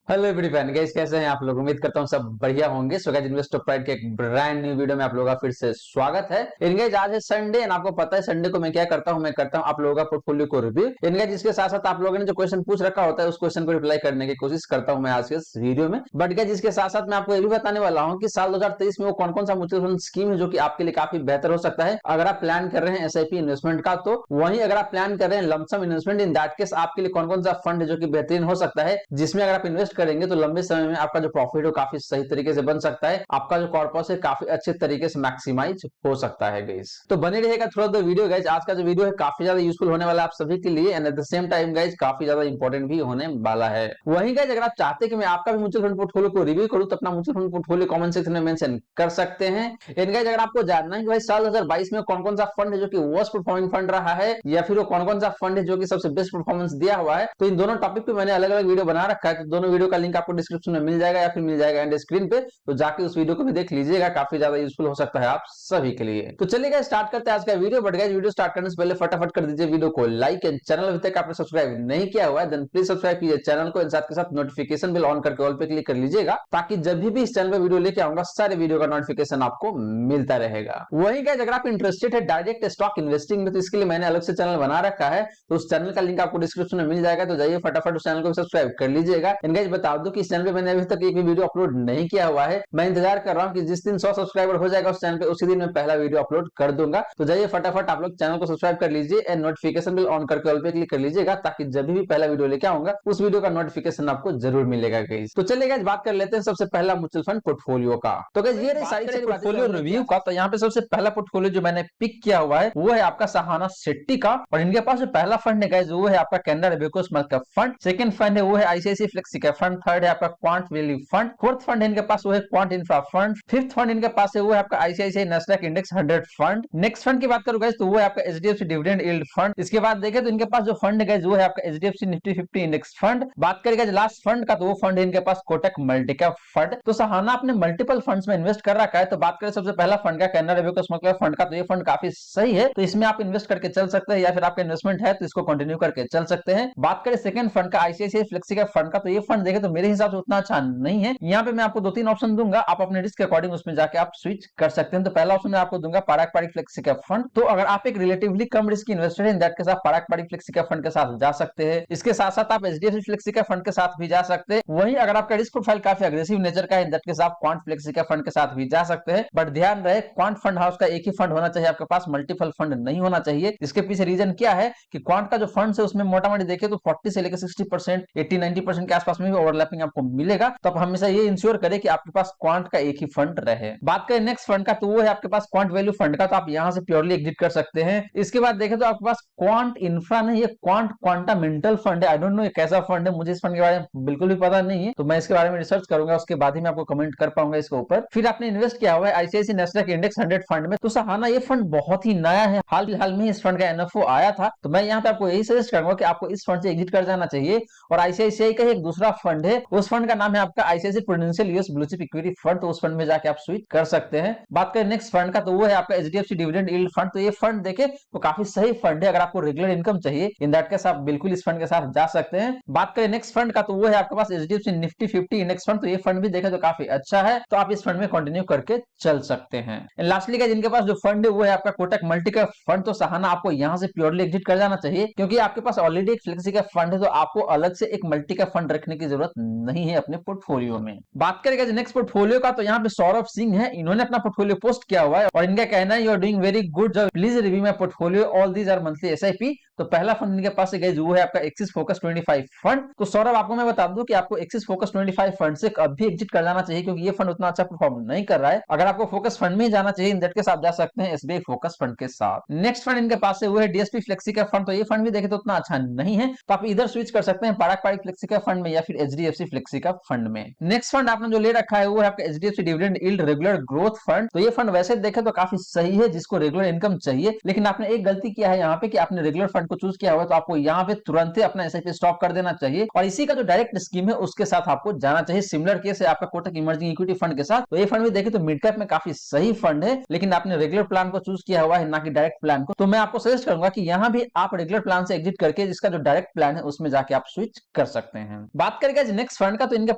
Hello everyone guys, कैसे हैं आप लोग। उम्मीद करता हूं सब बढ़िया होंगे। सो गाइस, इन्वेस्टर प्राइड के एक ब्रांड न्यू वीडियो में आप लोगों का फिर से स्वागत है। इन गाइस, आज है संडे एंड आपको पता है संडे को मैं क्या करता हूं, मैं करता हूं आप लोगों का पोर्टफोलियो को रिव्यू। इन गाइस, जिसके साथ साथ आप लोगों ने जो क्वेश्चन पूछ रखा होता है उस क्वेश्चन को रिप्लाई करने की कोशिश करता हूं मैं आज के इस वीडियो में। बट गाइस, जिसके साथ साथ मैं आपको ये भी बताने वाला हूं कि साल 2023 में वो कौन कौन सा म्यूचुअल फंड स्कीम है जो कि आपके लिए काफी बेहतर हो सकता है अगर आप प्लान कर रहे हैं एसआईपी इन्वेस्टमेंट का। तो वहीं अगर आप प्लान कर रहे हैं lump sum investment, in that case आपके लिए कौन कौन सा फंड है जो कि बेहतरीन हो सकता है, जिसमें अगर आप इन्वेस्ट करेंगे तो लंबे समय में आपका जो प्रॉफिट हो काफी सही तरीके से बन सकता है, आपका जो कॉर्पस है काफी अच्छे तरीके से मैक्सिमाइज हो सकता है गाइस। तो बने रहेगा थ्रू द वीडियो गाइस। आज का जो वीडियो है काफी ज्यादा यूजफुल होने वाला है आप सभी के लिए and at the same time guys काफी ज्यादा इंपॉर्टेंट भी होने वाला है। वहीं गाइस, अगर आप चाहते हैं कि मैं आपका भी म्यूचुअल फंड पोर्टफोलियो को रिव्यू करूं तो अपना mutual fund portfolio comment section में मेंशन कर सकते हैं। एंड गाइस, अगर आपको जानना है कि भाई साल 2022 में कौन कौन सा फंड है जो कि वर्स्ट परफॉर्मिंग फंड रहा है या फिर वो कौन कौन सा फंड है जो कि सबसे बेस्ट परफॉर्मेंस दिया हुआ है, तो इन दोनों टॉपिक पे मैंने अलग अलग वीडियो बना रखा है। तो दोनों वीडियो का लिंक आपको डिस्क्रिप्शन में मिल जाएगा या फिर मिल जाएगा एंड स्क्रीन पे, तो जाके उस वीडियो को भी देख लीजिएगा, काफी ज्यादा यूजफुल हो सकता है आप सभी के लिए। तो चलिए स्टार्ट करते हैं आज का video. But guys, video start करने से पहले फटाफट कर दीजिए वीडियो को लाइक एंड चैनल अभी तक आपने सब्सक्राइब नहीं किया हुआ है देन प्लीज सब्सक्राइब कीजिए चैनल को, साथ के साथ नोटिफिकेशन बिल ऑन करके ऑल पे क्लिक कर लीजिएगा ताकि जब भी इस चैनल पे वीडियो लेके आऊंगा सारे वीडियो का नोटिफिकेशन आपको मिलता रहेगा। वहीं गाइस, अगर आप इंटरेस्टेड है डायरेक्ट स्टॉक इन्वेस्टिंग में तो इसके लिए मैंने अलग से चैनल बना रखा है, तो उस चैनल का लिंक आपको डिस्क्रिप्शन में मिल जाएगा, तो जाइए फटाफट उस चैनल को सब्सक्राइब कर लीजिएगा। गाइस, बता दूं कि इस चैनल पे मैंने अभी तक एक भी वीडियो अपलोड नहीं किया हुआ है। मैं इंतजार कर रहा हूं कि जिस दिन 100 सब्सक्राइबर हो जाएगा उस चैनल पे उसी दिन मैं पहला वीडियो अपलोड कर दूंगा। तो जाइए फटाफट आप लोग चैनल को सब्सक्राइब कर लीजिए एंड नोटिफिकेशन बिल ऑन करके ऑल पे क्लिक कर लीजिएगा ताकि जब भी पहला वीडियो लेके आऊंगा उस वीडियो का नोटिफिकेशन आपको जरूर मिलेगा गाइस। तो चलिए गाइस, बात कर लेते हैं सबसे पहला म्यूचुअल फंड पोर्टफोलियो का। तो गाइस, ये रही सारी पोर्टफोलियो रिव्यू का। तो यहाँ पे सबसे पहला पोर्टफोलियो जो मैंने पिक किया हुआ है वो है आपका सहाना शेट्टी का, और इनके पास जो पहला फंड है गाइस वो है आपका Canara Robeco small cap fund. Second fund है वो है ICICI flexi cap fund. Third है आपका quant value fund. Fourth fund इनके पास वो है quant infra fund. Fifth fund इनके पास है वो है आपका ICICI Nasdaq index 100 fund. Next fund की बात करूं गाइस तो वो है आपका एचडीएफसी डिविडेंड यील्ड फंड। इसके बाद देखें तो इनके पास जो फंड है गाइस वो है आपका एचडीएफसी निफ्टी 50 इंडेक्स फंड। बात करें गाइस लास्ट फंड का तो वो फंड है इनके पास कोटक मल्टीकैप फंड। तो सहाना अपने मल्टीपल फंड्स में इन्वेस्ट कर रखा है। तो बात करें सबसे पहला फंड का Canara Robeco small cap fund का, तो ये फंड काफी सही है, तो इसमें आप इन्वेस्ट करके चल सकते हैं या फिर आपका इन्वेस्टमेंट है तो इसको कंटिन्यू करके चल सकते हैं। बात करें सेकंड फंड का आईसीआईसीआई फ्लेक्सी कैप फंड का, तो ये फंड देखें तो मेरे हिसाब से उतना अच्छा नहीं है। यहाँ पे मैं आपको दो तीन ऑप्शन दूंगा, आप अपने रिस्क के अकॉर्डिंग उसमें जाके आप स्विच कर सकते हैं। तो पहला ऑप्शन मैं आपको दूंगा पारंपरिक फ्लेक्सी कैप फंड। तो अगर आप एक रिलेटिवली कम रिस्क इन्वेस्टर हैं इन दैट केस आप पारंपरिक फ्लेक्सी कैप फंड के साथ जा सकते हैं। इसके साथ साथ आप एचडीएफसी फ्लेक्सी कैप फंड के साथ भी जा सकते हैं। वहीं अगर आपका रिस्क प्रोफाइल काफी अग्रेसिव नेचर का है इन दैट केस आप क्वांट फ्लेक्सी कैप फंड के साथ भी जा सकते हैं। बट ध्यान रहे क्वांट फंड हाउस का एक ही फंड होना चाहिए, आपके पास मल्टीपल फंड नहीं होना चाहिए। इसके पीछे रीजन क्या है कि क्वांट का जो फंड है उसमें मोटा मोटी देखे तो 40 से लेकर 60%, 80-90% के आसपास में भी ओवरलैपिंग आपको मिलेगा। तो आप हमेशा ये इंश्योर करें कि आपके पास क्वांट का एक ही फंड रहे। बात करें नेक्स्ट फंड का तो वो है आपके पास क्वांट वैल्यू फंड का, तो आप यहां से प्योरली एग्जिट कर सकते हैं। इसके बाद देखें तो आपके पास क्वांट इंफ्रा नहीं, ये क्वांट क्वांटामेंटल फंड है। आई डोंट नो ये कैसा फंड है, मुझे इस फंड के बारे में बिल्कुल भी पता नहीं है, तो मैं इसके बारे में रिसर्च करूंगा, उसके बाद ही मैं आपको कमेंट कर पाऊंगा इसके ऊपर। फिर आपने इन्वेस्ट किया हुआ है आईसीआईसीआई नेस्डैक इंडेक्स 100 फंड में। तो सहाना ये फंड बहुत ही नया है, हाल फिलहाल में इस फंड का एनएफओ आया था, तो मैं यहाँ पे आपको यही सजेस्ट करूंगा कि आपको इस फंड से एग्जिट कर जाना चाहिए। और आईसीआईसीआई का एक दूसरा फंड है, उस फंड का नाम है आपका ICICI prudential US blue chip equity fund, तो उस फंड में जाके आप स्विच कर सकते हैं। बात करें नेक्स्ट फंड का तो वो है आपका एचडीएफसी डिविडेंड यील्ड फंड। तो ये फंड देखे तो काफी सही फंड है, अगर आपको रेगुलर इनकम चाहिए इन दैट केस आप बिल्कुल इस फंड के साथ जा सकते हैं। बात करें नेक्स्ट फंड का तो वो है आपके पास एचडीएफसी निफ्टी 50 इंडेक्स फंड। तो ये फंड भी देखे तो काफी अच्छा है, तो आप इस फंड में कंटिन्यू करके चल सकते हैं। लास्टली का जिनके पास जो फंड है वो है आपका कोटक मल्टीकैप फंड। तो सहाना आपको यहाँ से प्योरली एग्जिट कर जाना चाहिए, क्योंकि आपके पास ऑलरेडी एक फ्लेक्सी कैप फंड है, तो आपको अलग से एक मल्टी कैप फंड रखने की जरूरत नहीं है अपने पोर्टफोलियो में। बात करेगा नेक्स्ट पोर्टफोलियो का, तो यहाँ पे सौरभ सिंह है, इन्होंने अपना पोर्टफोलियो पोस्ट किया हुआ है और इनका कहना है you are doing very good job, please review my portfolio, all these are monthly SIP. तो पहला फंड इनके पास है वो है आपका एक्सिस फोकस 25 फंड। तो सौरभ आपको मैं बता दूं कि आपको एक्सिस फोकस 25 फंड से कभी एग्जिट कर जाना चाहिए, क्योंकि ये फंड उतना अच्छा परफॉर्म नहीं कर रहा है। अगर आपको फोकस फंड में जाना चाहिए इन दैट केस आप जा सकते हैं एसबीआई फोकस फंड के साथ। नेक्स्ट फंड इनके पास है वो है डीएसपी फ्लेक्सी कैप फंड। तो ये फंड भी देखे तो उतना अच्छा नहीं है, तो आप इधर स्विच कर सकते हैं पारंपरिक फ्लेक्सी कैप फंड में या फिर एचडीएफसी फ्लेक्सी कैप फंड में। नेक्स्ट फंड आपने जो ले रखा है वो है आपका HDFC dividend yield regular growth fund. तो ये फंड वैसे देखे तो काफी सही है जिसको रेगुलर इनकम चाहिए, लेकिन आपने एक गलती किया है यहाँ पे कि आपने रेगुलर फंड फंड को चूज किया हुआ है तो आपको यहाँ पे तुरंत ही अपना एसआईपी स्टॉप कर देना चाहिए और इसी का जो डायरेक्ट स्कीम है उसके साथ आपको जाना चाहिए। सिमिलर केस है आपका कोटक इमर्जिंग इक्विटी फंड के साथ। तो ये फंड भी देखें तो मिड कैप में काफी सही फंड है, लेकिन आपने रेगुलर प्लान को चूज किया हुआ है ना कि डायरेक्ट प्लान को। तो मैं आपको सजेस्ट करूंगा कि यहाँ भी आप रेगुलर प्लान से एग्जिट करके जिसका जो डायरेक्ट प्लान है उसमें जाके आप स्विच कर सकते हैं। बात करेंगे नेक्स्ट फंड का, तो इनके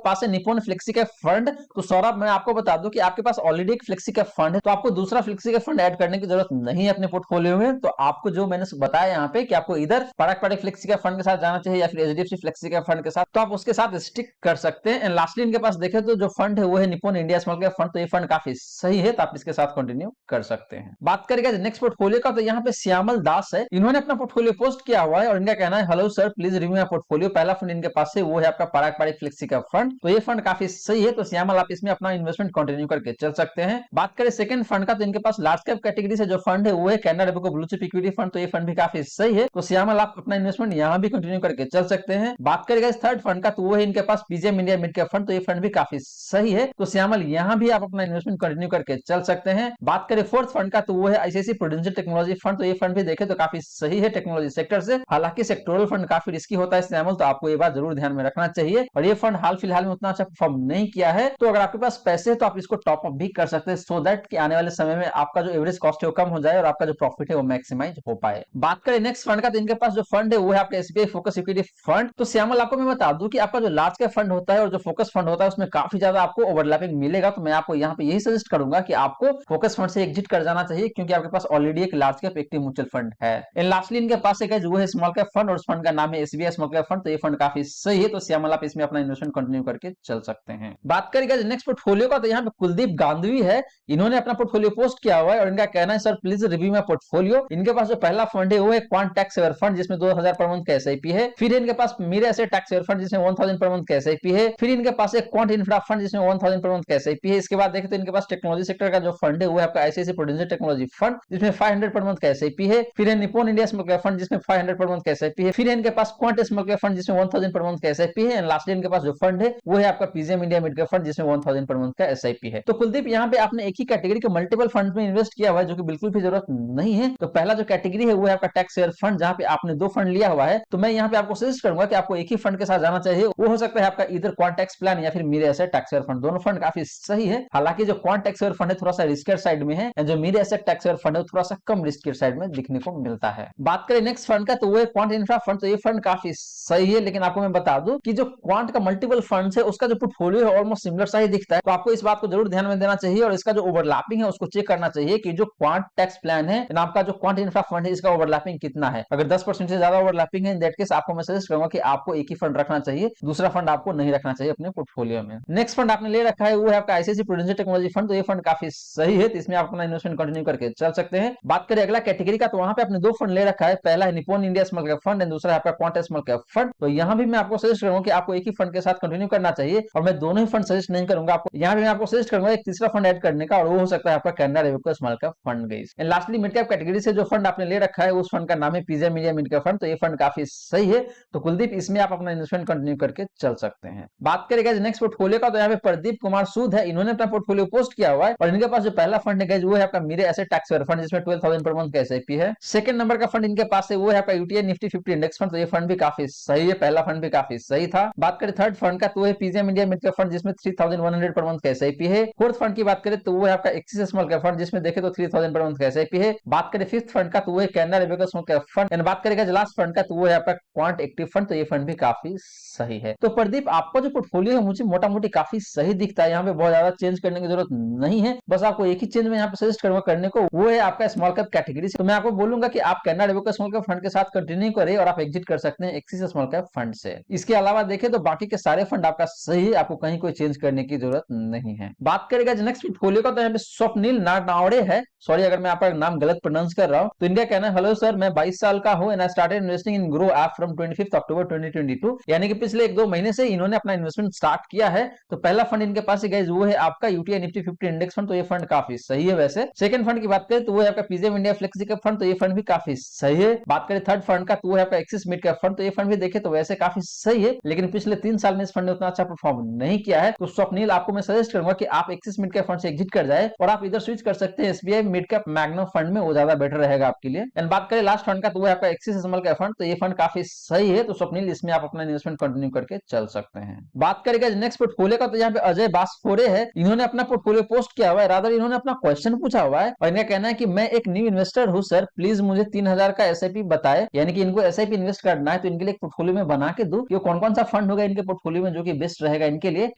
पास है निप्पॉन फ्लेक्सी कैप फंड। तो सौरभ मैं आपको बता दूं कि आपके पास ऑलरेडी एक फ्लेक्सी कैप फंड है, तो आपको दूसरा फ्लेक्सी कैप फंड ऐड करने की जरूरत नहीं है अपने पोर्टफोलियो में। तो आपको जो मैंने बताया यहाँ पे कि आपको इधर पराग पाटिल फ्लेक्सी कैप फंड के साथ जाना चाहिए या फिर एचडीएफसी फ्लेक्सी कैप फंड के साथ, तो आप उसके साथ स्टिक कर सकते हैं। एंड लास्टली इनके पास देखें तो जो फंड है वो है Nippon India small cap fund. तो ये फंड काफी सही है, तो आप इसके साथ कंटिन्यू कर सकते हैं। बात करेंगे नेक्स्ट पोर्टफोलियो का, तो यहाँ पे श्यामल दास है, इन्होंने अपना पोर्टफोलियो पोस्ट किया हुआ है और इनका कहना है hello sir please review my portfolio. पहला फंड इनके पास है वो है आपका पराग पाटिल फ्लेक्सी कैप फंड। तो ये फंड काफी सही है, तो श्यामल आप इसमें अपना इन्वेस्टमेंट कंटिन्यू करके चल सकते हैं। बात करें सेकंड फंड का, तो इनके पास लार्ज कैप कैटेगरी से जो फंड है वो है Canara Robeco blue chip equity fund. तो ये फंड भी काफी सही है, तो श्यामल आप अपना इन्वेस्टमेंट यहाँ भी कंटिन्यू करके चल सकते हैं। बात करेंगे थर्ड फंड का, तो वो है इनके पास PGIM India mid cap fund. तो ये फंड भी काफी सही है, तो श्यामल यहाँ भी आप अपना इन्वेस्टमेंट कंटिन्यू करके चल सकते हैं। बात करें फोर्थ फंड का, तो वो है आईसीआईसी प्रूडेंशियल टेक्नोलॉजी फंड। तो ये फंड भी देखे तो काफी सही है टेक्नोलॉजी सेक्टर से, हालांकि सेक्टोरल फंड काफी रिस्की होता है श्यामल, तो आपको ये बात जरूर ध्यान में रखना चाहिए। और ये फंड हाल फिलहाल में उतना अच्छा परफॉर्म नहीं किया है, तो अगर आपके पास पैसे है तो आप इसको टॉप अप भी कर सकते हैं, सो दैट कि आने वाले समय में आपका जो एवरेज कॉस्ट है वो कम हो जाए और आपका जो प्रॉफिट है वो मैक्सिमाइज हो पाए। बात करें नेक्स्ट फंड का, तो इनके पास जो फंड है वो है आपका एसबीआई फोकस इक्विटी फंड। तो श्यामल आपको मैं बता दूं कि आपका जो लार्ज कैप फंड होता है और जो फोकस फंड होता है उसमें काफी ज्यादा आपको ओवरलैपिंग मिलेगा। तो मैं आपको यहाँ पे यही सजेस्ट करूंगा कि आपको फोकस फंड से एग्जिट कर जाना चाहिए, क्योंकि आपके पास ऑलरेडी एक large cap active mutual fund है। एंड लास्टली इनके पास एक है जो है स्मॉल कैप फंड, और उस फंड का नाम है एसबीआई स्मॉल कैप फंड। तो ये फंड काफी सही है, तो श्यामल आप इसमें अपना इन्वेस्टमेंट कंटिन्यू करके चल सकते हैं। बात करेंगे नेक्स्ट पोर्टफोलियो का, तो यहाँ पे कुलदीप गांधी है, इन्होंने अपना पोर्टफोलियो पोस्ट किया हुआ है और इनका कहना है sir please review my portfolio. इनके पास जो पहला फंड है वो है क्वांट टैक्स सेवर फंड जिसमें 2000 पर मंथ का एसआईपी है। फिर इनके पास मीरे एसेट टैक्स सेवर फंड जिसमें 1000 पर मंथ का एसआईपी है। फिर इनके पास एक क्वांट इंफ्रा फंड जिसमें 1000 पर मंथ का एसआईपी है। इसके बाद देखें तो इनके पास टेक्नोलॉजी सेक्टर का जो फंड है वो है आपका आईसीआईसी प्रूडेंशियल टेक्नोलॉजी फंड जिसमें 500 पर मंथ का एसआईपी है। फिर Nippon India small cap fund जिसमें 500 पर मंथ का एसआईपी है। फिर इनके पास क्वांट स्मॉल कैप फंड जिसमें 1000 पर मंथ का एसआईपी है। एंड लास्टली इनके पास जो फंड है वो है आपका PGM India mid cap fund जिसमें 1000 पर मंथ का एसआईपी है। तो कुलदीप यहाँ पे आपने एक ही कैटेगरी के मल्टीपल फंड में इन्वेस्ट किया हुआ है जो कि बिल्कुल भी जरूरत नहीं है। तो पहला जो कैटेगरी है वो है आपका टैक्स शेयर फंड जहां पे आपने 2 फंड लिया हुआ है। तो मैं यहाँ पे आपको सजेस्ट करूंगा कि आपको एक ही फंड के साथ जाना चाहिए। वो हो सकता है आपका इधर क्वांट टैक्स प्लान या फिर मीरे एसेट टैक्स शेयर फंड। दोनों फंड काफी सही है, हालांकि जो क्वांट टैक्स शेयर फंड है थोड़ा सा रिस्कियर साइड में है, जो मीरे एसेट टैक्स शेयर फंड है थोड़ा सा कम रिस्कियर साइड में दिखने को मिलता है। बात करें नेक्स्ट फंड का, तो वो है क्वांट इंफ्रा फंड। तो ये फंड काफी सही है, लेकिन आपको मैं बता दूं कि जो क्वांट का मल्टीपल फंड है उसका जो पोर्टफोलियो है ऑलमोस्ट सिमिलर सा ही दिखता है। तो आपको इस बात को जरूर ध्यान में देना चाहिए और इसका जो ओवरलैपिंग है उसको चेक करना चाहिए कि जो क्वांट टैक्स प्लान है आपका जो क्वांट इंफ्रा फंड है इसका ओवरलैपिंग कितना है। अगर 10% से ज्यादा ओवरलैपिंग है इन दैट केस आपको मैं सजेस्ट करूंगा कि आपको एक ही फंड रखना चाहिए, दूसरा फंड आपको नहीं रखना चाहिए अपने पोर्टफोलियो में। नेक्स्ट फंड आपने ले रखा है वो है आपका आईसीआईसी प्रूडेंशियल टेक्नोलॉजी फंड। तो ये फंड काफी सही है, तो इसमें आप अपना इन्वेस्टमेंट कंटिन्यू करके चल सकते हैं। बात करें अगला कैटेगरी का, तो वहां पे आपने 2 फंड ले रखा है, पहला है Nippon India small cap fund and दूसरा है आपका क्वांट स्मॉल कैप फंड। तो यहाँ भी मैं आपको सजेस्ट करूंगा कि आपको एक ही फंड के साथ कंटिन्यू करना चाहिए और मैं दोनों ही फंड सजेस्ट नहीं करूंगा आपको। यहाँ भी मैं आपको सजेस्ट करूंगा एक तीसरा फंड ऐड करने का, और वो हो सकता है आपका Canara Robeco small cap fund guys. And lastly mid cap category से जो फंड आपने ले रखा है उस फंड का नाम है PGM India mid cap fund. तो ये फंड काफी सही है, तो कुलदीप इसमें आप अपना इन्वेस्टमेंट कंटिन्यू करके चल सकते हैं। बात करेंगे नेक्स्ट पोर्टफोलियो का, तो यहाँ पे प्रदीप कुमार सूद है, इन्होंने अपना पोर्टफोलियो पोस्ट किया हुआ है और इनके पास जो पहला फंड है वो है आपका मीरे एसेट टैक्स फंड जिसमें 12000 पर मंथ का एसआईपी है। सेकंड नंबर का फंड इनके पास है वो है आपका यूटीआई निफ्टी 50 इंडेक्स फंड। तो ये फंड भी काफी सही है, पहला फंड भी काफी सही था। बात करें थर्ड फंड का, तो वो है PGM India mid cap fund जिसमें 3100 पर मंथ का एसआईपी है। फोर्थ फंड की बात करें तो वो है आपका एक्सिस स्मॉल कैप फंड जिसमें देखे तो 3000 पर मंथ का एसआईपी है। बात करें फिफ्थ फंड का, तो वो है Canara Robeco small cap fund. And बात करेगा लास्ट फंड का, तो वो है आपका क्वांट एक्टिव फंड। तो ये फंड भी काफी सही है। तो प्रदीप आपका जो पोर्टफोलियो है मुझे मोटा मोटी काफी सही दिखता है, यहाँ पे बहुत ज्यादा चेंज करने की जरूरत नहीं है। बस आपको एक ही चेंज में यहाँ पे सजेस्ट करूंगा करने को, वो है आपका स्मॉल कैप कैटेगरी से। तो मैं आपको बोलूंगा कि आप Canara Robeco small cap fund के साथ कंटिन्यू करें और आप एग्जिट कर सकते हैं एक्सिस स्मॉल कैप फंड से। इसके अलावा देखें तो बाकी के सारे फंड आपका सही है, आपको कहीं कोई चेंज करने की जरूरत नहीं है। बात करेगा नेक्स्ट पोर्टफोलियो का, तो यहाँ पे स्वप्निल नावड़े है, सॉरी अगर मैं आपका नाम गलत प्रोनाउंस कर रहा हूं। तो इनका कहना है हेलो सर मैं 22 साल का हूं and I started investing in grow app from 25 अक्टूबर 2022। यानी कि पिछले 1-2 महीने से इन्होंने अपना इन्वेस्टमेंट स्टार्ट किया है। तो पहला फंड इनके पास है गाइस वो है आपका यूटीआई निफ्टी 50 इंडेक्स फंड। तो ये फंड काफी सही है। वैसे सेकंड फंड की बात करें तो वो है आपका PGM India flexi cap fund. तो ये फंड भी काफी सही है। बात करें थर्ड फंड का, तो वो है आपका एक्सिस मिड कैप फंड। तो ये फंड भी देखे तो वैसे काफी सही है, लेकिन पिछले 3 साल में इस फंड ने उतना अच्छा परफॉर्म नहीं किया है। तो स्वप्निल आपको मैं सजेस्ट करूंगा कि आप एक्सिस मिड कैप फंड से एग्जिट कर जाए और आप इधर स्विच कर सकते हैं एसबीआई मिड कैप मैग्नो फंड में, वो ज्यादा बेटर रहेगा आपके लिए। एंड बात करें लास्ट फंड का, तो तो वो आपका एक्सिस स्मॉल कैप फंड, तो ये फंड काफी सही है। तो स्वप्निल इसमें आप अपना इन्वेस्टमेंट कंटिन्यू करके चल सकते हैं। बात करेंगे नेक्स्ट पोर्टफोलियो का, तो यहाँ पे अजय बासफोरे है, इन्होंने अपना पोर्टफोलियो पोस्ट किया हुआ है, रादर इन्होंने अपना क्वेश्चन पूछा हुआ है और इनका कहना है कि मैं एक न्यू इन्वेस्टर हूँ सर, प्लीज मुझे 3000 का एसआईपी बताए, यानी कि इनको एसआईपी इन्वेस्ट करना है, तो इनके लिए एक पोर्टफोलियो में बना के दूं कि कौन कौन सा फंड होगा इनके पोर्टफोलियो में जो कि बेस्ट रहेगा इनके लिए।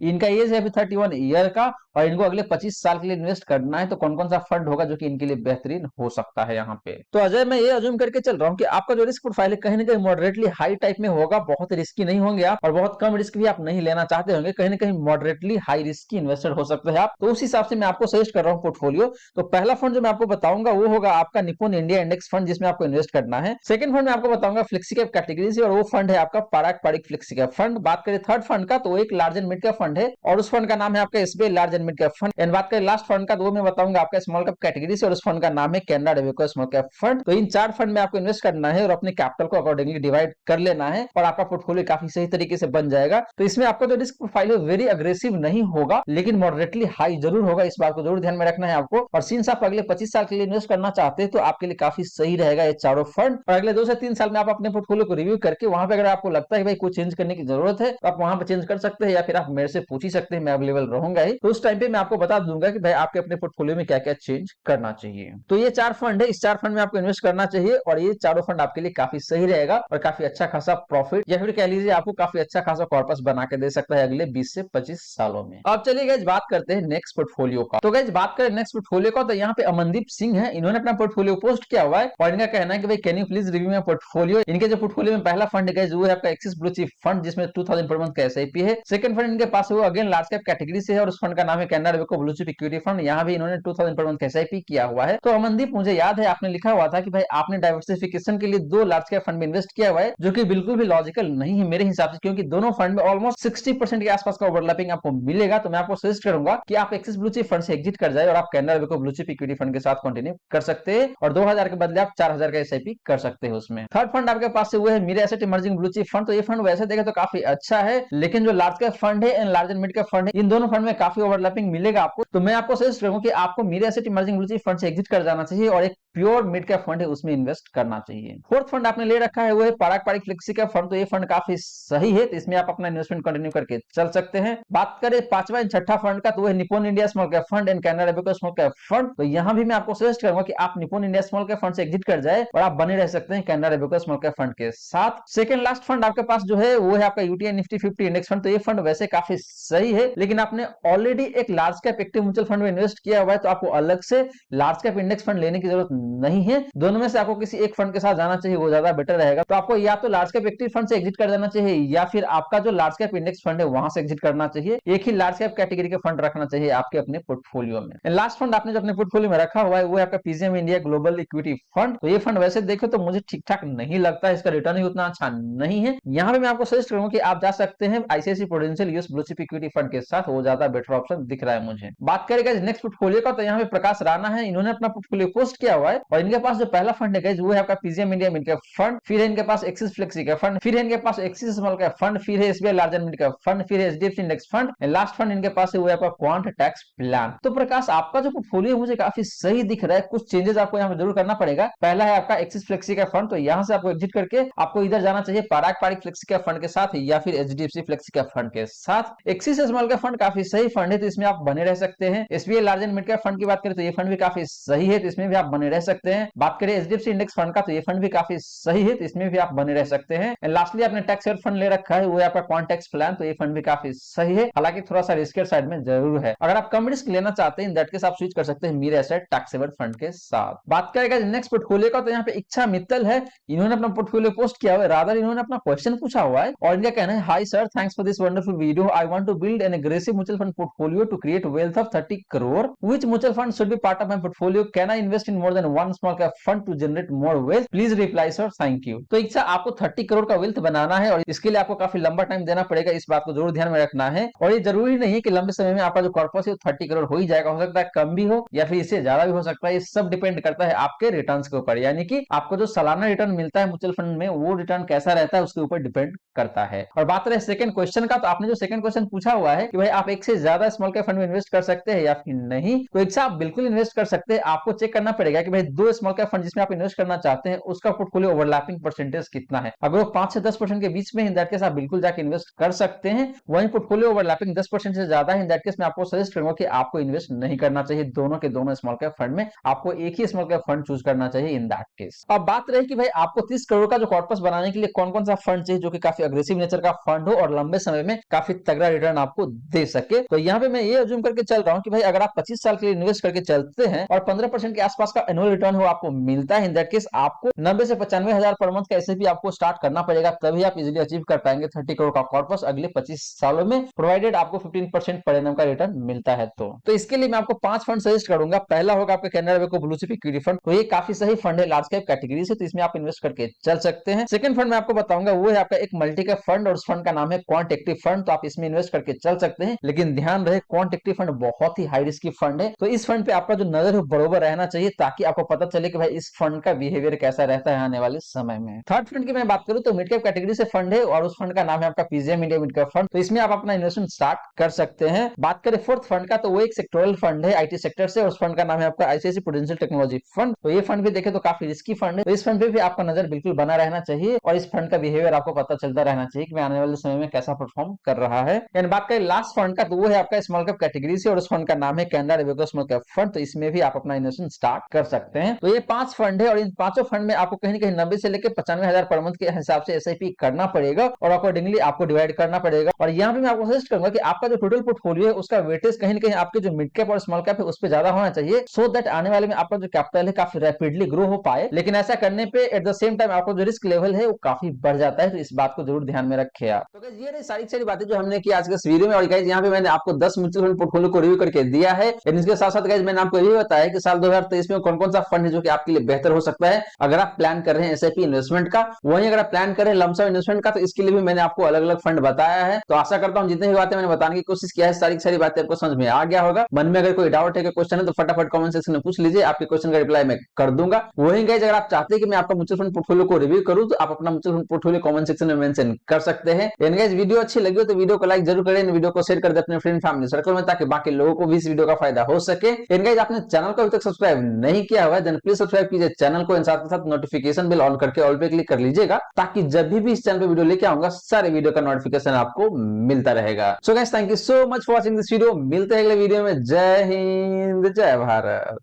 इनका एज है अभी 31 ईयर का और इनको अगले 25 साल के लिए इन्वेस्ट करना है, तो कौन कौन सा फंड होगा जो कि इनके लिए बेहतरीन हो सकता है यहाँ पे। तो अजय मैं ये अज्यूम करके चल रहा हूँ कि आपका जो रिस्क प्रोफाइल है कहीं ना कहीं मॉडरेटली हाई टाइप में होगा, बहुत रिस्की नहीं होंगे आप और बहुत कम रिस्क भी आप नहीं लेना चाहते होंगे, कहीं ना कहीं मॉडरेटली हाई रिस्क इन्वेस्टर हो सकते हैं आप। तो उस हिसाब से मैं आपको सजेस्ट कर रहा हूँ पोर्टफोलियो। तो पहला फंड जो मैं आपको बताऊंगा वो होगा आपका निप्पॉन इंडिया इंडेक्स फंड, जिसमें आपको इन्वेस्ट करना है। सेकंड फंड मैं आपको बताऊंगा फ्लेक्सी कैप कैटेगरी से और वो फंड है आपका पाराक पारिक फ्लेक्सी कैप फंड। बात करें थर्ड फंड का, तो एक large and mid cap fund है और उस फंड का नाम है आपका SBI large and mid cap fund. And बात करें लास्ट फंड का, तो वो मैं बताऊंगा आपका स्मॉल कैप कैटेगरी से और उस फंड का नाम है कैनरा डेविको स्मॉल कैप फंड। तो इन 4 फंड में आपको इन्वेस्ट करना है और अपने कैपिटल को अकॉर्डिंगली डिवाइड कर लेना है और आपका पोर्टफोलियो काफी सही तरीके से बन जाएगा। तो इसमें आपका जो रिस्क प्रोफाइल है वेरी अग्रेसिव नहीं होगा, लेकिन मॉडरेटली हाई जरूर होगा, इस बात को जरूर ध्यान में रखना है आपको। और सिंस आप अगले 25 साल के लिए इन्वेस्ट करना चाहते हैं तो आपके लिए काफी सही रहेगा ये चारों फंड। और अगले 2 से 3 साल में आप अपने पोर्टफोलियो को रिव्यू करके वहां पे अगर आपको लगता है भाई कुछ चेंज करने की जरूरत है तो आप वहां पे चेंज कर सकते हैं, या फिर आप मेरे से पूछ ही सकते हैं, मैं अवेलेबल रहूंगा ही। तो उस टाइम पे मैं आपको बता दूंगा कि भाई आपके अपने पोर्टफोलियो में क्या क्या चेंज करना चाहिए। तो ये 4 फंड है, इस 4 फंड में आपको इन्वेस्ट करना चाहिए और ये चारों फंड आपके लिए काफी सही रहेगा और काफी अच्छा खासा प्रॉफिट या फिर कह लीजिए आपको काफी अच्छा खासा कॉर्पस बना के दे सकता है अगले 20 से 25 सालों में। अब चलिए गाइस बात करते हैं नेक्स्ट पोर्टफोलियो का। तो गाइस बात करें नेक्स्ट पोर्टफोलियो का, तो यहाँ पे अमनदीप सिंह है, इन्होंने अपना पोर्टफोलियो पोस्ट किया हुआ है और इनका कहना है कि भाई can you please review my portfolio. इनके जो पोर्टफोलियो में पहला फंड है वो है आपका एक्सिस ब्लू चिप फंड, जिसमें 2000 पर मंथ का एसआईपी है। सेकंड फंड इनके पास वो अगेन लार्ज कैप कैटेगरी से है और उस फंड का नाम है कैनरा डेविको ब्लू चिप इक्विटी फंड, यहाँ भी इन्होंने 2000 पर मंथ का एसआईपी किया हुआ है। तो अमनदीप मुझे याद है आपने लिखा हुआ था कि भाई आपने डाइवर्सिफिकेशन के लिए 2 लार्ज कैप फंड में इन्वेस्ट किया हुआ है, जो कि बिल्कुल भी लॉजिकल नहीं है मेरे हिसाब से, क्योंकि दोनों फंड में ऑलमोस्ट 60% के आसपास का ओवरलैपिंग आपको मिलेगा। तो मैं आपको सजेस्ट करूंगा कि आप एक्सिस ब्लू चिप फंड से एग्जिट कर जाए और आप कैनरा डेविको ब्लू चिप इक्विटी फंड के साथ कंटिन्यू कर सकते हैं और 2000 के बदले आप 4000 का एसआईपी कर सकते हैं उसमें। थर्ड फंड आपके पास से वो है Mirae asset emerging blue chip fund. तो ये फंड वैसे देखे तो काफी अच्छा है, लेकिन जो लार्ज कैप फंड है and large and mid cap fund है, इन दोनों फंड में काफी ओवरलैपिंग मिलेगा आपको। तो मैं आपको सजेस्ट करूंगा कि आपको Mirae asset emerging blue chip fund से एग्जिट कर जाना चाहिए और एक प्योर मिड कैप फंड है उसमें इन्वेस्ट करना चाहिए। फोर्थ फंड आपने ले रखा है वो है पाराक पारिक फ्लेक्सी कैप फंड। तो ये फंड काफी सही है, तो इसमें आप अपना इन्वेस्टमेंट कंटिन्यू करके चल सकते हैं। बात करें पांचवा एंड छठा फंड का, तो वो है Nippon India small cap fund and Canara डेविको स्मॉल कैप फंड। तो यहाँ भी मैं आपको सजेस्ट करूंगा कि आप Nippon India small cap fund से एग्जिट कर जाए और आप बने रह सकते हैं कैनरा डेविको स्मॉल कैप फंड के साथ। सेकंड लास्ट फंड आपके पास जो है वो है आपका यूटीआई निफ्टी 50 इंडेक्स फंड। तो ये फंड वैसे काफी सही है, लेकिन आपने ऑलरेडी एक large cap active mutual fund में इन्वेस्ट किया हुआ है, तो आपको अलग से लार्ज कैप इंडेक्स फंड लेने की जरूरत नहीं है। दोनों में से आपको किसी एक फंड के साथ जाना चाहिए, वो ज्यादा बेटर रहेगा। तो आपको या तो लार्ज कैप एक्टिव फंड से एग्जिट कर देना चाहिए या फिर आपका जो लार्ज कैप इंडेक्स फंड है वहां से एग्जिट करना चाहिए। एक ही लार्ज कैप कैटेगरी के फंड रखना चाहिए आपके अपने पोर्टफोलियो में। लास्ट फंड आपने जो अपने पोर्टफोलियो में रखा हुआ है वो है आपका PGM India global equity fund. तो ये फंड वैसे देखो तो मुझे ठीक ठाक नहीं लगता है, इसका रिटर्न ही उतना अच्छा नहीं है। यहाँ पे मैं आपको सजेस्ट करूंगा कि आप जा सकते हैं ICICI prudential US blue chip equity fund के साथ, वो ज्यादा बेटर ऑप्शन दिख रहा है मुझे। बात करेगा नेक्स्ट पोर्टफोलियो का, तो यहाँ पे प्रकाश राणा है, इन्होंने अपना पोर्टफोलियो पोस्ट किया हुआ है और इनके पास जो पहला फंड है वो है आपका PGM India mid cap fund, फिर है इनके पास एक्सिस फ्लेक्सी कैप फंड, फिर है इनके पास एक्सिस स्मॉल कैप फंड, फिर है SBI large and mid cap fund, फिर है HDFC index fund, last fund इनके पास है वो है आपका क्वांट टैक्स प्लान। तो प्रकाश आपका जो पोर्टफोलियो मुझे काफी सही दिख रहा है, कुछ चेंजेस आपको यहाँ पे जरूर करना पड़ेगा। पहला है आपका एक्सिस फ्लेक्सी कैप फंड, तो यहाँ से आपको एग्जिट करके आपको इधर जाना चाहिए पाराक पारिक फ्लेक्सी कैप फंड के साथ या फिर एचडीएफसी फ्लेक्सी कैप फंड के साथ। एक्सिस स्मॉल कैप फंड काफी सही फंड है, तो इसमें आप बने रह सकते हैं। SBI large and mid cap fund की बात करें तो ये फंड भी काफी सही है, तो इसमें भी आप बने रह सकते हैं। बात करें एचडीएफसी इंडेक्स फंड का, तो ये फंड भी काफी सही है, तो इसमें भी आप बने रह सकते हैं। लास्टली आपने टैक्स सेवर फंड ले रखा है वो है आपका क्वांट टैक्स प्लान, तो ये फंड भी काफी सही है, हालांकि थोड़ा सा रिस्क साइड में जरूर है। अगर आप कम रिस्क लेना चाहते हैं दैट केस आप स्विच कर सकते हैं Mirae asset tax saver fund के साथ। बात करेगा नेक्स्ट पोर्टफोलियो का, तो यहाँ पे इच्छा मित्तल है, इन्होंने अपना पोर्टफोलियो पोस्ट किया हुआ है, रादर इन्होंने अपना क्वेश्चन पूछा हुआ है और इनका कहना है hi sir, thanks for this wonderful video. I want to build an aggressive mutual fund portfolio to create wealth of 30 crore. Which mutual fund should be part of my portfolio? Can I invest in more than one small cap fund to generate more wealth? Please reply sir, thank you. तो इच्छा आपको 30 करोड़ का wealth बनाना है और इसके लिए आपको काफी लंबा टाइम देना पड़ेगा, इस बात को जरूर ध्यान में रखना है। और ये जरूरी नहीं है कि लंबे समय में आपका जो कॉर्पस है 30 करोड़ हो ही जाएगा, हो सकता है कम भी हो या फिर इससे ज्यादा भी हो सकता है। ये सब डिपेंड करता है आपके रिटर्न्स के ऊपर, यानी कि आपको जो सालाना रिटर्न मिलता है म्यूचुअल फंड में वो रिटर्न कैसा रहता है उसके ऊपर डिपेंड करता है। और बात रहे सेकंड क्वेश्चन का, तो आपने जो सेकंड क्वेश्चन पूछा हुआ है कि भाई आप एक से ज्यादा स्मॉल कैप फंड में इन्वेस्ट कर सकते हैं या फिर नहीं, तो एक से आप बिल्कुल इन्वेस्ट कर सकते हैं। आपको चेक करना पड़ेगा कि भाई 2 स्मॉल कैप फंड जिसमें आप इन्वेस्ट करना चाहते चाहते हैं उसका पोर्टफोलियो ओवरलैपिंग परसेंटेज कितना है। अगर वो 5 से 10% के बीच में, इन दैट केस आप बिल्कुल जाके इन्वेस्ट कर सकते हैं। वहीं पोर्टफोलियो ओवरलैपिंग 10% से ज्यादा है, इन दैट केस मैं आपको सजेस्ट करूंगा कि आपको इन्वेस्ट नहीं करना चाहिए। दोनों के दोनों स्मॉल कैप फंड में आपको एक ही स्मॉल कैप फंड चूज करना चाहिए इन दैट केस। अब बात रही कि भाई आपको 30 करोड़ का जो कॉर्पस बनाने के लिए कौन कौन सा फंड चाहिए जो कि काफी अग्रेसिव नेचर का फंड हो और लंबे समय में काफी तगड़ा रिटर्न आपको दे सके। तो यहाँ पे मैं ये अज्यूम करके चल रहा हूँ कि भाई अगर आप 25 साल के लिए इन्वेस्ट करके चलते हैं और 15% के आसपास का एनुअल रिटर्न हो आपको मिलता है, इन दैट केस आपको 90 से 95 हजार पर मंथ का एसआईपी आपको स्टार्ट करना पड़ेगा, तभी आप इजीली अचीव कर पाएंगे 30 करोड़ का कॉर्पस अगले 25 सालों में, प्रोवाइडेड आपको 15% पर एनम का रिटर्न मिलता है। तो इसके लिए मैं आपको 5 फंड सजेस्ट करूंगा। पहला होगा आपका कैनरा वेको ब्लू चिप इक्विटी फंड। तो ये काफी सही फंड है लार्ज कैप कैटेगरी से, तो इसमें आप इन्वेस्ट करके चल सकते हैं। सेकंड फंड मैं आपको बताऊंगा वो है आपका एक मल्टी कैप फंड और उस फंड का नाम है क्वांट एक्टिव फंड। तो आप इसमें इन्वेस्ट करके चल सकते हैं, लेकिन ध्यान रहे क्वांट एक्टिव फंड बहुत ही हाई रिस्की फंड है। तो इस फंड पे आपका जो नजर है बरोबर रहना चाहिए ताकि आपको पता चले कि भाई इस फंड का बिहेवियर कैसा रहता है आने वाले समय में। थर्ड फंड की मैं बात करूं तो मिड कैप कैटेगरी से फंड है और उस फंड का नाम है आपका PGM India mid cap fund. तो इसमें आप अपना इन्वेस्टमेंट स्टार्ट कर सकते हैं। बात करें फोर्थ फंड का तो वो एक सेक्टोरल फंड है आईटी सेक्टर से और उस फंड का नाम है आपका आईसीआईसी प्रूडेंशियल टेक्नोलॉजी फंड। तो ये फंड भी देखे तो काफी रिस्की फंड है, तो इस फंड पे भी आपका नजर बिल्कुल बना रहना चाहिए और इस फंड का बिहेवियर आपको पता चलता रहना चाहिए कि आने वाले समय में कैसा परफॉर्म कर रहा है। एंड बात करें लास्ट फंड का तो वो है आपका स्मॉल कैप कैटेगरी से और उस फंड का नाम है कैनरा रेवेको स्मॉल कैप फंड। तो इसमें भी आप अपना इन्वेस्टमेंट स्टार्ट कर सकते हैं। तो ये 5 फंड है और इन पांचों फंड में आपको कहीं ना कहीं 90 से लेकर 95 हजार पर मंथ के हिसाब से एसआईपी करना पड़ेगा और अकॉर्डिंगली आपको डिवाइड करना पड़ेगा। और यहाँ पे मैं आपको सजेस्ट करूंगा कि आपका जो टोटल पोर्टफोलियो है उसका वेटेज कहीं ना कहीं आपके जो मिड कैप और स्मॉल कैप है उस पर ज्यादा होना चाहिए, सो दैट आने वाले में आपका जो कैपिटल है काफी रैपिडली ग्रो हो पाए। लेकिन ऐसा करने पे एट द सेम टाइम आपको जो रिस्क लेवल है वो काफी बढ़ जाता है, तो इस बात को जरूर ध्यान में रखे आप। तो गाइस ये रही सारी बातें जो हमने की आज के इस वीडियो में। और गाइस यहाँ पे मैंने आपको 10 म्यूचुअल फंड पोर्टफोलियो को रिव्यू करके दिया है। इसके साथ साथ गाइस मैंने आपको ये बताया कि साल 2023 में कौन कौन सा फंड है जो कि आपके लिए बेहतर हो सकता है अगर आप प्लान कर रहे हैं एसआईपी इन्वेस्टमेंट का। वहीं अगर आप प्लान कर रहे हैं लमसम इन्वेस्टमेंट का तो इसके लिए भी मैंने आपको अलग अलग फंड बताया है। तो आशा करता हूं जितनी भी बातें मैंने बताने की कोशिश किया है सारी बातें आपको समझ में आ गया होगा। मन में अगर कोई डाउट है कोई क्वेश्चन है तो फटाफट कमेंट सेक्शन में पूछ लीजिए, आपके क्वेश्चन का रिप्लाई मैं कर दूंगा। वहीं गाइस अगर आप चाहते हैं कि मैं आपका म्यूचुअल फंड पोर्टफोलियो को रिव्यू करूं तो आप अपना mutual fund portfolio comment section में मेंशन कर सकते हैं। एंड गाइस वीडियो अच्छी लगी हो तो वीडियो को लाइक जरूर करें, वीडियो को शेयर कर दें अपने फ्रेंड फैमिली सर्कल में ताकि बाकी लोगों को भी इस वीडियो का फायदा हो सके। एंड गाइस आपने चैनल को अभी तक सब्सक्राइब नहीं किया हुआ है देन प्लीज सब्सक्राइब कीजिए चैनल को, साथ के साथ नोटिफिकेशन बिल ऑन करके ऑल पे क्लिक कर लीजिएगा ताकि जब भी इस चैनल पे वीडियो लेके आऊंगा सारे वीडियो का नोटिफिकेशन आपको मिलता रहेगा। So guys thank you so much for watching this video. मिलते हैं अगले वीडियो में। जय हिंद जय भारत।